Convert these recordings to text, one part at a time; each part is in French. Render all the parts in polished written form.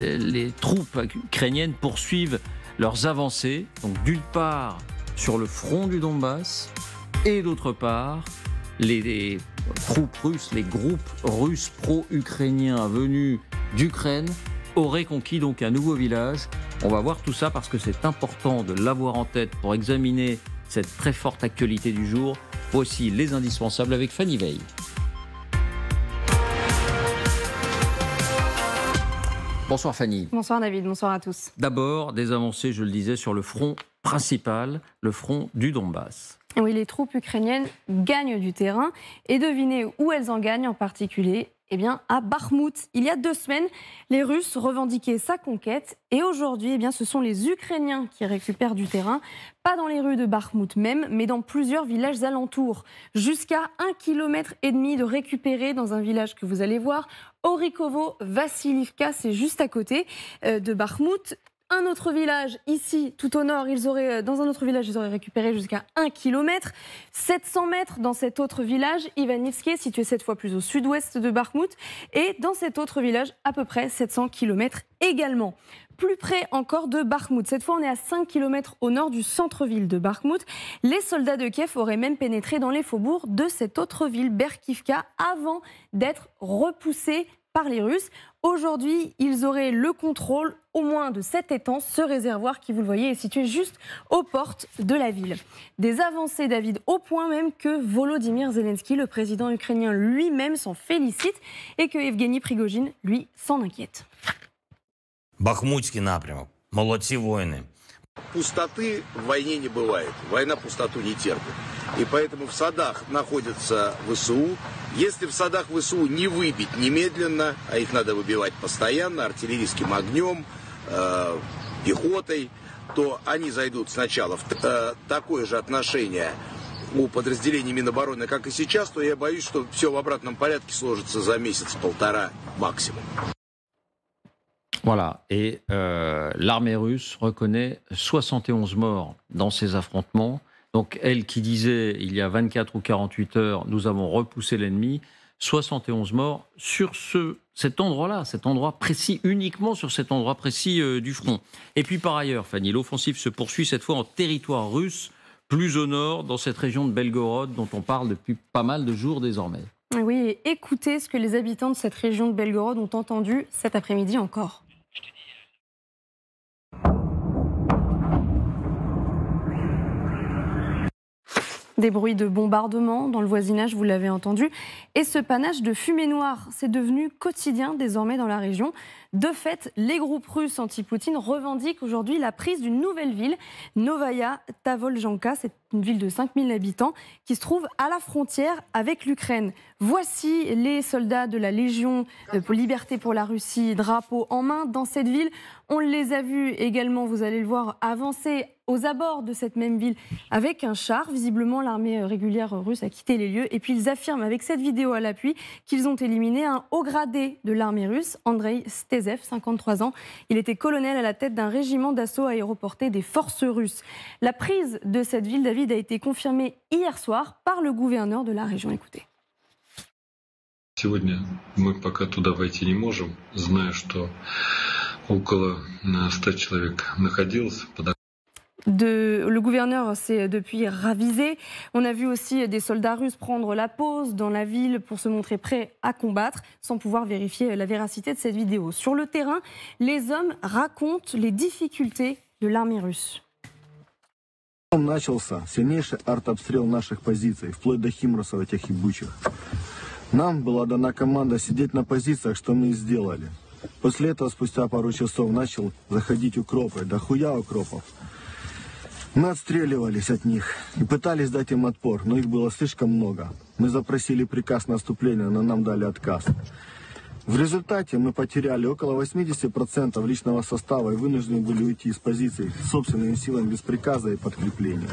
les troupes ukrainiennes poursuivent leurs avancées, donc d'une part sur le front du Donbass et d'autre part les troupes russes, les groupes russes pro-ukrainiens venus d'Ukraine auraient conquis donc un nouveau village. On va voir tout ça parce que c'est important de l'avoir en tête pour examiner cette très forte actualité du jour. Voici les indispensables avec Fanny Veil. Bonsoir Fanny. Bonsoir David, bonsoir à tous. D'abord, des avancées, je le disais, sur le front principal, le front du Donbass. Oui, les troupes ukrainiennes gagnent du terrain et devinez où elles en gagnent en particulier. Eh bien, à Bakhmout. Il y a 2 semaines, les Russes revendiquaient sa conquête et aujourd'hui, eh bien, ce sont les Ukrainiens qui récupèrent du terrain, pas dans les rues de Bakhmout même, mais dans plusieurs villages alentours. Jusqu'à 1,5 km de récupérés dans un village que vous allez voir, Orikovo-Vassilivka, c'est juste à côté de Bakhmout. Un autre village, ici, tout au nord, dans un autre village, ils auraient récupéré jusqu'à 1 km. 700 mètres dans cet autre village, Ivanivske, situé cette fois plus au sud-ouest de Bakhmout. Et dans cet autre village, à peu près 700 km également. Plus près encore de Bakhmout. Cette fois, on est à 5 km au nord du centre-ville de Bakhmout. Les soldats de Kiev auraient même pénétré dans les faubourgs de cette autre ville, Berkivka, avant d'être repoussés par les Russes. Aujourd'hui, ils auraient le contrôle au moins de cet étang. Ce réservoir qui, vous le voyez, est situé juste aux portes de la ville. Des avancées, David, au point même que Volodymyr Zelensky, le président ukrainien lui-même, s'en félicite et que Evgeny Prigojine, lui, s'en inquiète. Бахмутский напрямок. Молодцы воины. Пустоты в войне не бывает. Война пустоту не терпит. И поэтому в садах находятся ВСУ. Если в садах ВСУ не выбить немедленно, а их надо выбивать постоянно, артиллерийским огнем, пехотой, то они зайдут сначала в такое же отношение у подразделений Минобороны, как и сейчас, то я боюсь, что все в обратном порядке сложится за месяц-полтора максимум. Voilà, et l'armée russe reconnaît 71 morts dans ces affrontements. Donc elle qui disait il y a 24 ou 48 heures, nous avons repoussé l'ennemi, 71 morts sur cet endroit-là, cet endroit précis, uniquement sur cet endroit précis du front. Et puis par ailleurs, Fanny, l'offensive se poursuit cette fois en territoire russe, plus au nord, dans cette région de Belgorod dont on parle depuis pas mal de jours désormais. Oui, et écoutez ce que les habitants de cette région de Belgorod ont entendu cet après-midi encore. Des bruits de bombardement dans le voisinage, vous l'avez entendu. Et ce panache de fumée noire, c'est devenu quotidien désormais dans la région. De fait, les groupes russes anti-Poutine revendiquent aujourd'hui la prise d'une nouvelle ville, Novaya Tavoljanka. C'est une ville de 5000 habitants qui se trouve à la frontière avec l'Ukraine. Voici les soldats de la Légion pour Liberté pour la Russie, drapeau en main dans cette ville. On les a vus également, vous allez le voir, avancer aux abords de cette même ville avec un char. Visiblement, l'armée régulière russe a quitté les lieux. Et puis, ils affirment avec cette vidéo à l'appui qu'ils ont éliminé un haut gradé de l'armée russe, Andrei Stezev, 53 ans. Il était colonel à la tête d'un régiment d'assaut aéroporté des forces russes. La prise de cette ville, David, a été confirmée hier soir par le gouverneur de la région. Écoutez. Сегодня мы пока туда войти не можем, зная, что около 100 человек находилось под. Le gouverneur s'est depuis ravisé. On a vu aussi des soldats russes prendre la pause dans la ville pour se montrer prêts à combattre, sans pouvoir vérifier la véracité de cette vidéo. Sur le terrain, les hommes racontent les difficultés de l'armée russe. Начался сильнейший артобстрел наших позиций, вплоть до Химросов этих и Бучих. Нам была дана команда сидеть на позициях, что мы и сделали. После этого, спустя пару часов, начал заходить укропы, дохуя укропов. Мы отстреливались от них и пытались дать им отпор, но их было слишком много. Мы запросили приказ на отступление, но нам дали отказ. В результате мы потеряли около 80% личного состава и вынуждены были уйти из позиций собственными силами без приказа и подкрепления.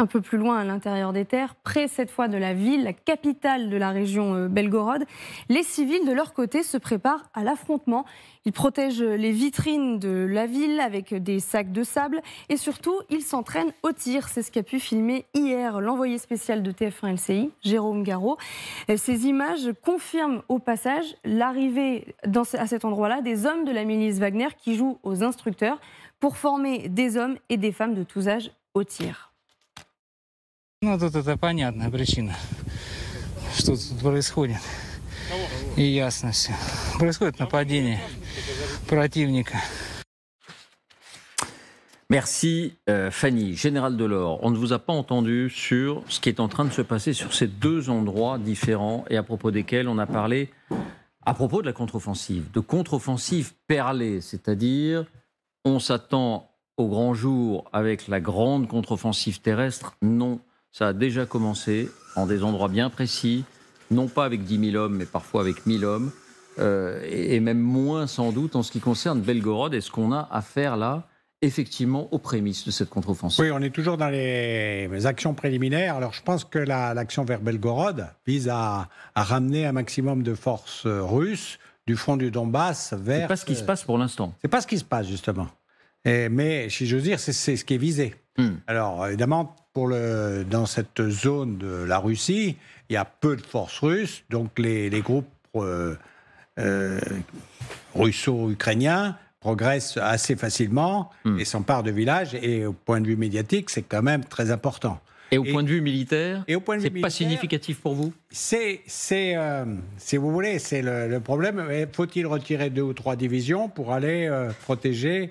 Un peu plus loin, à l'intérieur des terres, près cette fois de la ville, la capitale de la région Belgorod, les civils de leur côté se préparent à l'affrontement. Ils protègent les vitrines de la ville avec des sacs de sable et surtout, ils s'entraînent au tir. C'est ce qu'a pu filmer hier l'envoyé spécial de TF1 LCI, Jérôme Garraud. Ces images confirment au passage l'arrivée à cet endroit-là des hommes de la milice Wagner qui jouent aux instructeurs pour former des hommes et des femmes de tous âges au tir. Ну, тут это понятная причина, что тут происходит. И ясно все. Происходит нападение противника. Merci Fanny. Général Delors, on ne vous a pas entendu sur ce qui est en train de se passer sur ces deux endroits différents et à propos desquels on a parlé à propos de la contre-offensive, de contre-offensive perlée, c'est-à-dire on s'attend au grand jour avec la grande contre-offensive terrestre. Non, ça a déjà commencé en des endroits bien précis, non pas avec 10 000 hommes, mais parfois avec 1000 hommes, et même moins sans doute en ce qui concerne Belgorod. Est-ce qu'on a affaire là, effectivement, aux prémices de cette contre-offensive? Oui, on est toujours dans les actions préliminaires. Alors je pense que l'action vers Belgorod vise à ramener un maximum de forces russes du front du Donbass vers... C'est pas ce qui se passe pour l'instant. C'est pas ce qui se passe, justement. Mais, si j'ose dire, c'est ce qui est visé. Alors, évidemment, dans cette zone de la Russie, il y a peu de forces russes, donc les groupes russo-ukrainiens progressent assez facilement et s'emparent de villages, et au point de vue médiatique, c'est quand même très important. Et au point de vue militaire, c'est pas significatif pour vous? Si vous voulez, c'est le problème. Faut-il retirer 2 ou 3 divisions pour aller protéger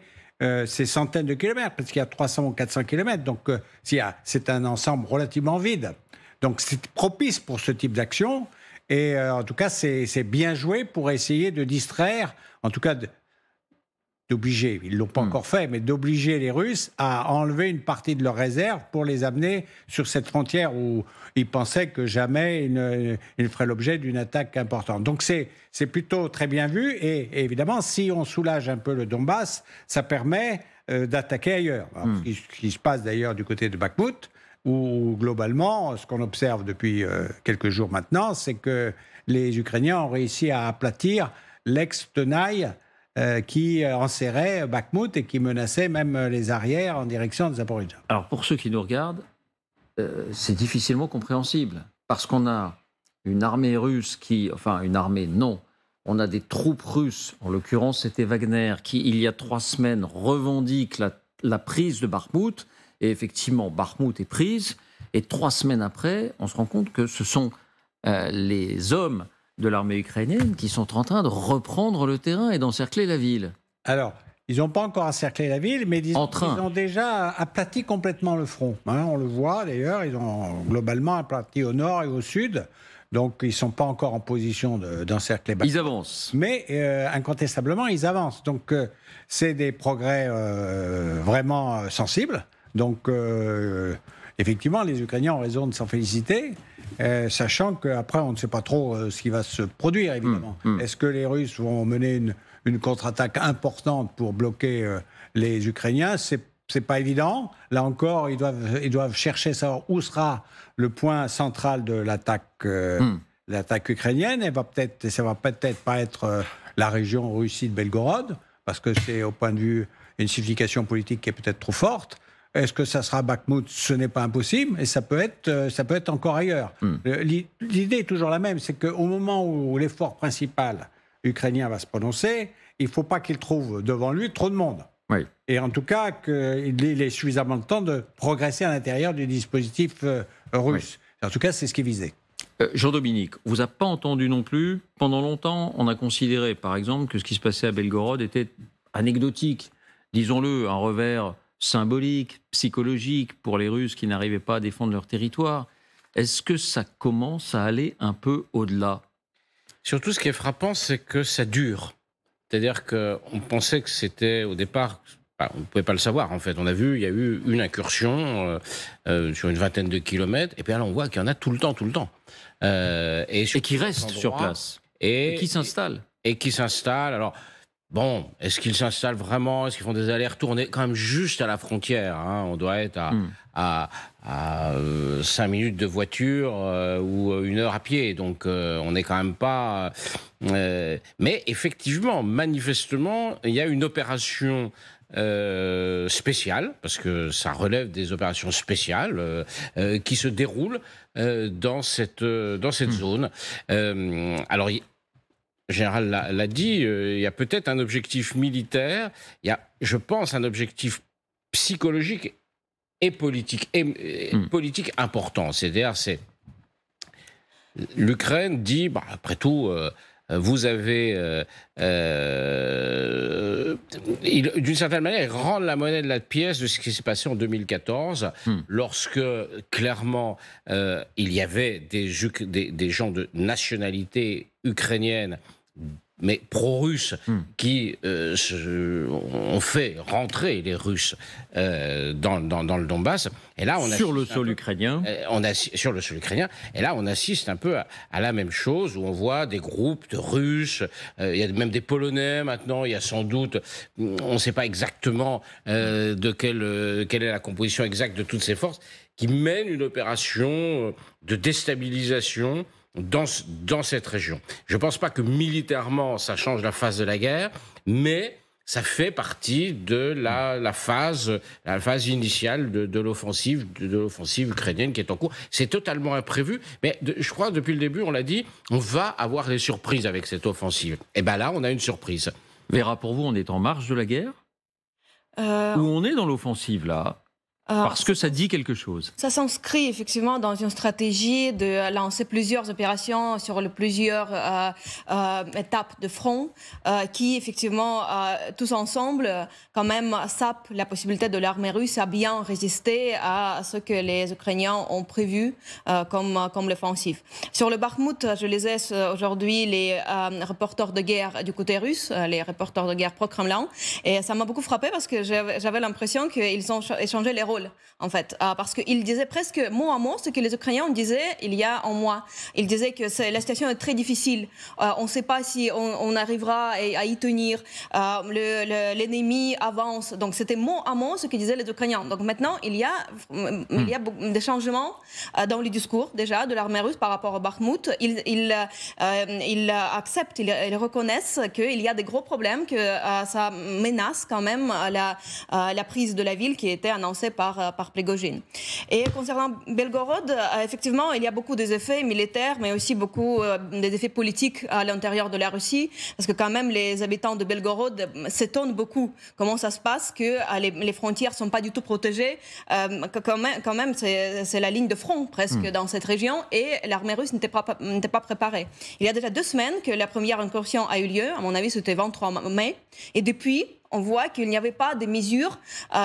ces centaines de kilomètres, parce qu'il y a 300 ou 400 kilomètres, donc c'est un ensemble relativement vide. Donc c'est propice pour ce type d'action, et en tout cas c'est bien joué pour essayer de distraire, en tout cas d'obliger, ils ne l'ont pas encore fait, mais d'obliger les Russes à enlever une partie de leurs réserves pour les amener sur cette frontière où ils pensaient que jamais ils feraient l'objet d'une attaque importante. Donc c'est plutôt très bien vu, et évidemment, si on soulage un peu le Donbass, ça permet d'attaquer ailleurs. Alors, ce qui se passe d'ailleurs du côté de Bakhmout, où globalement, ce qu'on observe depuis quelques jours maintenant, c'est que les Ukrainiens ont réussi à aplatir l'ex-tenaille qui enserrait Bakhmout et qui menaçait même les arrières en direction de Zaporijjia. Alors pour ceux qui nous regardent, c'est difficilement compréhensible, parce qu'on a une armée russe une armée, non, on a des troupes russes, en l'occurrence c'était Wagner, qui il y a 3 semaines revendique la prise de Bakhmout, et effectivement Bakhmout est prise, et 3 semaines après, on se rend compte que ce sont les hommes de l'armée ukrainienne qui sont en train de reprendre le terrain et d'encercler la ville. Alors, ils n'ont pas encore encerclé la ville, mais ils ont déjà aplati complètement le front. On le voit d'ailleurs, ils ont globalement aplati au nord et au sud, donc ils ne sont pas encore en position d'encercler Bakhmout. Ils avancent. Mais incontestablement, ils avancent. Donc c'est des progrès vraiment sensibles. Donc effectivement, les Ukrainiens ont raison de s'en féliciter. Sachant qu'après, on ne sait pas trop ce qui va se produire, évidemment. Est-ce que les Russes vont mener une contre-attaque importante pour bloquer les Ukrainiens? C'est pas évident. Là encore, ils doivent chercher savoir où sera le point central de l'attaque ukrainienne. Ça va peut-être pas être la région Russie de Belgorod, parce que c'est au point de vue une signification politique qui est peut-être trop forte. Est-ce que ça sera Bakhmout? Ce n'est pas impossible, et ça peut être encore ailleurs. L'idée est toujours la même, c'est qu'au moment où l'effort principal ukrainien va se prononcer, il ne faut pas qu'il trouve devant lui trop de monde. Oui. Et en tout cas, qu'il ait suffisamment de temps de progresser à l'intérieur du dispositif russe. Oui. En tout cas, c'est ce qui est visé. Jean-Dominique, on ne vous a pas entendu non plus. Pendant longtemps, on a considéré, par exemple, que ce qui se passait à Belgorod était anecdotique. Disons-le, un revers symbolique, psychologique pour les Russes qui n'arrivaient pas à défendre leur territoire. Est-ce que ça commence à aller un peu au-delà? Surtout, ce qui est frappant, c'est que ça dure. C'est-à-dire qu'on pensait que c'était, au départ, on ne pouvait pas le savoir, en fait. On a vu, il y a eu une incursion sur une vingtaine de kilomètres, et puis là, on voit qu'il y en a tout le temps. Et qui reste sur place. Et qui s'installe. Et qui s'installe. Alors, bon, est-ce qu'ils s'installent vraiment? Est-ce qu'ils font des allers-retours? On est quand même juste à la frontière. Hein. On doit être à 5 minutes de voiture ou 1 heure à pied. Donc, on n'est quand même pas... mais effectivement, manifestement, il y a une opération spéciale, parce que ça relève des opérations spéciales qui se déroulent dans cette zone. Alors, le général l'a dit, il y a peut-être un objectif militaire, il y a, je pense, un objectif psychologique et politique, politique important. C'est-à-dire, l'Ukraine dit, bah, après tout, vous avez, d'une certaine manière, rendre la monnaie de la pièce de ce qui s'est passé en 2014, lorsque, clairement, il y avait des gens de nationalité ukrainienne, mais pro-russes, qui ont fait rentrer les Russes dans le Donbass. Et là, sur le sol ukrainien. Sur le sol ukrainien. Et là, on assiste un peu à la même chose, où on voit des groupes de Russes, il y a même des Polonais maintenant, il y a sans doute, on ne sait pas exactement quelle est la composition exacte de toutes ces forces, qui mènent une opération de déstabilisation dans cette région. Je ne pense pas que militairement ça change la phase de la guerre, mais ça fait partie de la phase initiale de l'offensive ukrainienne qui est en cours. C'est totalement imprévu, mais je crois depuis le début, on l'a dit, on va avoir des surprises avec cette offensive. Et bien là, on a une surprise. Vera, pour vous, on est en marge de la guerre? Ou on est dans l'offensive là? Parce que ça dit quelque chose. Ça s'inscrit effectivement dans une stratégie de lancer plusieurs opérations sur plusieurs étapes de front qui effectivement tous ensemble quand même sapent la possibilité de l'armée russe à bien résister à ce que les Ukrainiens ont prévu comme l'offensive. Sur le Bakhmout, je lisais aujourd'hui les reporters de guerre du côté russe, les reporters de guerre pro-Kremlin, et ça m'a beaucoup frappé parce que j'avais l'impression qu'ils ont échangé les rôles. En fait, parce qu'ils disaient presque mot à mot ce que les Ukrainiens disaient il y a un mois. Ils disaient que la situation est très difficile. On ne sait pas si on arrivera à y tenir. L'ennemi avance. Donc c'était mot à mot ce que disaient les Ukrainiens. Donc maintenant, il y a des changements dans le discours déjà de l'armée russe par rapport au Bakhmout. Ils acceptent, ils reconnaissent qu'il y a des gros problèmes, que ça menace quand même la prise de la ville qui était annoncée par Prigojine. Et concernant Belgorod, effectivement, il y a beaucoup des effets militaires, mais aussi beaucoup des effets politiques à l'intérieur de la Russie, parce que quand même les habitants de Belgorod s'étonnent beaucoup comment ça se passe, que les frontières ne sont pas du tout protégées. Quand même c'est la ligne de front presque dans cette région, et l'armée russe n'était pas préparée. Il y a déjà 2 semaines que la première incursion a eu lieu, à mon avis c'était 23 mai, et depuis, on voit qu'il n'y avait pas de mesures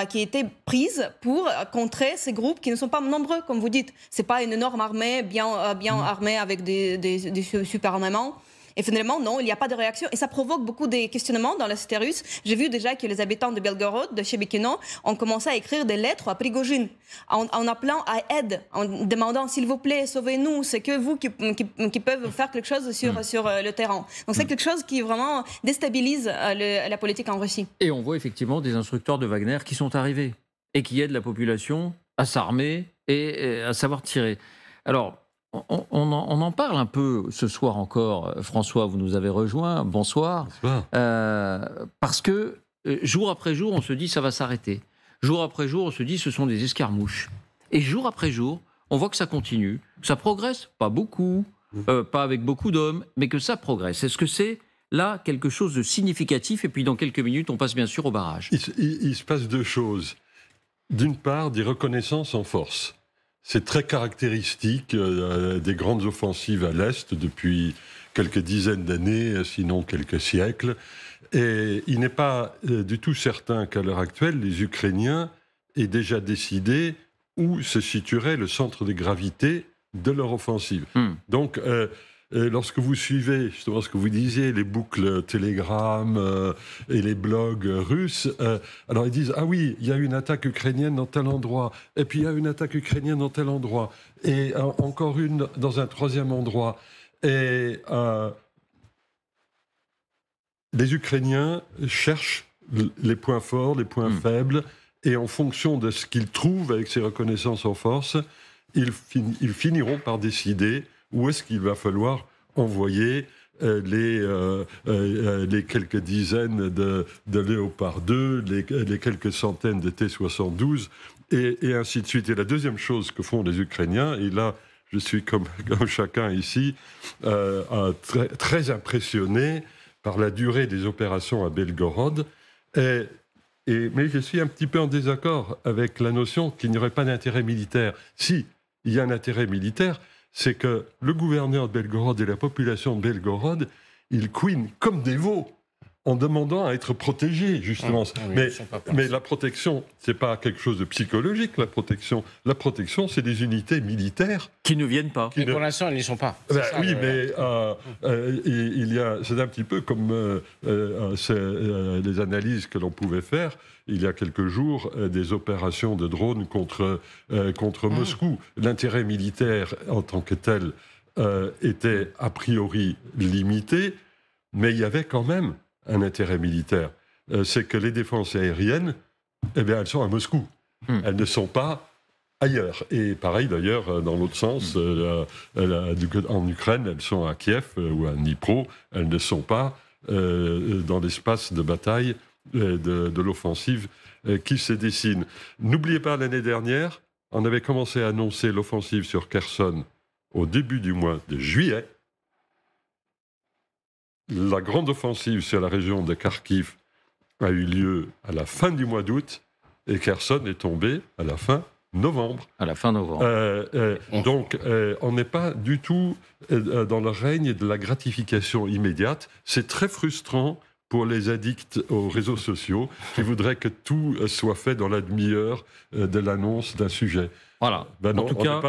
qui étaient prises pour contrer ces groupes qui ne sont pas nombreux, comme vous dites. Ce n'est pas une énorme armée bien armée avec des super armements. Et finalement, non, il n'y a pas de réaction. Et ça provoque beaucoup de questionnements dans la cité russe. J'ai vu déjà que les habitants de Belgorod, de Chebekino, ont commencé à écrire des lettres à Prigojine, en appelant à aide, en demandant, s'il vous plaît, sauvez-nous, c'est que vous qui peuvent faire quelque chose sur le terrain. Donc c'est quelque chose qui vraiment déstabilise la politique en Russie. Et on voit effectivement des instructeurs de Wagner qui sont arrivés et qui aident la population à s'armer et à savoir tirer. Alors, on en parle un peu ce soir encore. François, vous nous avez rejoint. Bonsoir. Bonsoir. Parce que jour après jour, on se dit ça va s'arrêter. Jour après jour, on se dit ce sont des escarmouches. Et jour après jour, on voit que ça continue. Ça progresse, pas beaucoup, pas avec beaucoup d'hommes, mais que ça progresse. Est-ce que c'est là quelque chose de significatif? Et puis dans quelques minutes, on passe bien sûr au barrage. Il se passe 2 choses. D'une part, des reconnaissances en force. C'est très caractéristique des grandes offensives à l'Est depuis quelques dizaines d'années, sinon quelques siècles. Et il n'est pas du tout certain qu'à l'heure actuelle, les Ukrainiens aient déjà décidé où se situerait le centre de gravité de leur offensive. Donc, lorsque vous suivez, justement ce que vous disiez, les boucles Telegram et les blogs russes, alors ils disent « Ah oui, il y a une attaque ukrainienne dans tel endroit, et puis il y a une attaque ukrainienne dans tel endroit, et encore une dans un 3e endroit. » Et les Ukrainiens cherchent les points forts, les points faibles, et en fonction de ce qu'ils trouvent avec ces reconnaissances en force, ils finiront par décider où est-ce qu'il va falloir envoyer les quelques dizaines de Léopard 2, les quelques centaines de T-72, et ainsi de suite. Et la deuxième chose que font les Ukrainiens, et là, je suis comme chacun ici, très, très impressionné par la durée des opérations à Belgorod. Mais je suis un petit peu en désaccord avec la notion qu'il n'y aurait pas d'intérêt militaire. Si, il y a un intérêt militaire, c'est que le gouverneur de Belgorod et la population de Belgorod, ils couinent comme des veaux en demandant à être protégés, justement. Mais la protection, c'est pas quelque chose de psychologique, la protection, c'est des unités militaires. Qui ne viennent pas. Et pour l'instant, elles n'y sont pas. Oui, mais c'est un petit peu comme les analyses que l'on pouvait faire il y a quelques jours, des opérations de drones contre Moscou. L'intérêt militaire en tant que tel était a priori limité, mais il y avait quand même un intérêt militaire. C'est que les défenses aériennes, elles sont à Moscou. Elles ne sont pas ailleurs. Et pareil d'ailleurs, dans l'autre sens, en Ukraine, elles sont à Kiev ou à Dnipro. Elles ne sont pas dans l'espace de bataille de l'offensive qui se dessine. N'oubliez pas, l'année dernière, on avait commencé à annoncer l'offensive sur Kherson au début du mois de juillet. La grande offensive sur la région de Kharkiv a eu lieu à la fin du mois d'août et Kherson est tombé à la fin novembre. À la fin novembre. Donc, on n'est pas du tout dans le règne de la gratification immédiate. C'est très frustrant pour les addicts aux réseaux sociaux qui voudraient que tout soit fait dans la demi-heure de l'annonce d'un sujet. Voilà. Ben non, en tout cas,